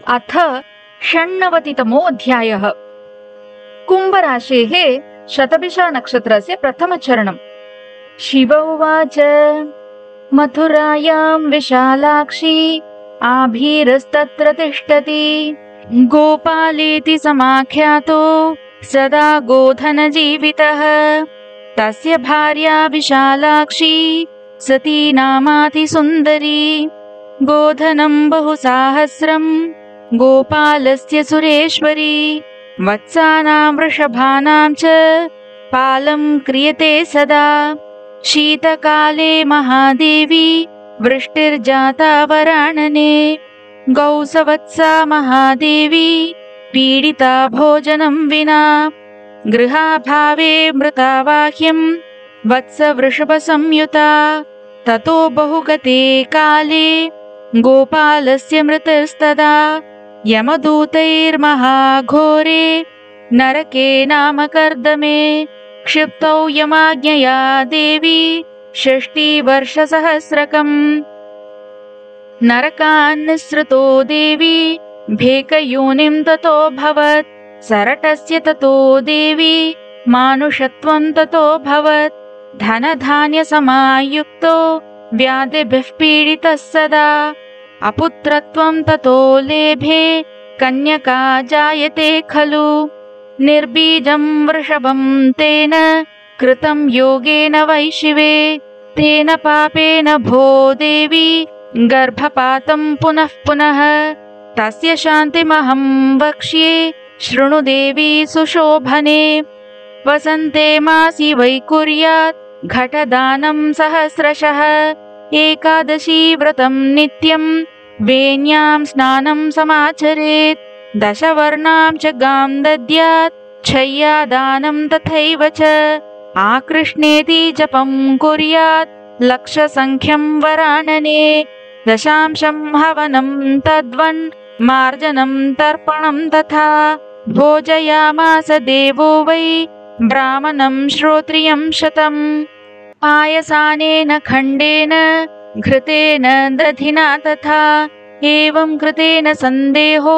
अथ षण्णवतितमोऽध्यायः। कुम्भराशेः शतभिषा नक्षत्रस्य प्रथमचरणम्। शिव उवाच मथुरायां विशालाक्षी आभीरस्तत्र तिष्ठति गोपालेति समाख्यातो सदा गोधनजीवितः तस्य भार्या विशालाक्षी सती नामातिसुन्दरी गोधनं बहुसाहस्रं गोपालस्य सुरेश्वरी वत्सानां वृषभानां च पालं क्रियते सदा शीतकाले महादेवी वृष्टिर्जाता वरानने गौसवत्सा महादेवी पीडिता भोजनं विना गृहाभावे मृतावाह्यं वत्सवृषभसंयुता ततो बहुगते काले गोपालस्य मृतिस्तदा यमदूतैर्महाघोरे नरके नामकर्दमे क्षिप्तौ यमाज्ञया देवी षष्टिवर्षसहस्रकम् नरकान् निःसृतो देवी भेकयोनिं ततो भवत् सरटस्य ततो देवी मानुषत्वं ततो भवत् धनधान्यसमायुक्तो व्याधिभिः पीडितः सदा अपुत्रत्वं ततो लेभे कन्यका जायते खलु निर्बीजं वृषभं तेन कृतं योगेन वै शिवे तेन पापेन भो देवी गर्भपातं पुनः पुनः तस्य शान्तिमहं वक्ष्ये शृणु देवी सुशोभने वसन्ते मासि वै कुर्यात् घटदानं सहस्रशः एकादशी व्रतं नित्यं वेण्यां स्नानं समाचरेत् दशवर्णां च गां दद्यात् शय्यादानं तथैव च आकृष्णेति जपं कुर्यात् लक्षसंख्यं वरानने दशांशं हवनं तद्वन् मार्जनं तर्पणं तथा भोजयामास देवो वै ब्राह्मणं श्रोत्रियं शतम् पायसानेन खण्डेन घृतेन दधिना तथा एवं कृतेन सन्देहो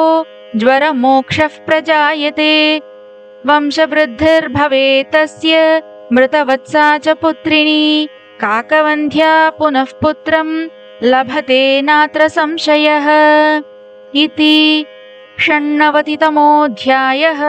ज्वरमोक्षः प्रजायते वंशवृद्धिर्भवेत् तस्य मृतवत्सा च पुत्रिणी काकवन्ध्या पुनः पुत्रं लभते नात्र संशयः इति षण्णवतितमोऽध्यायः।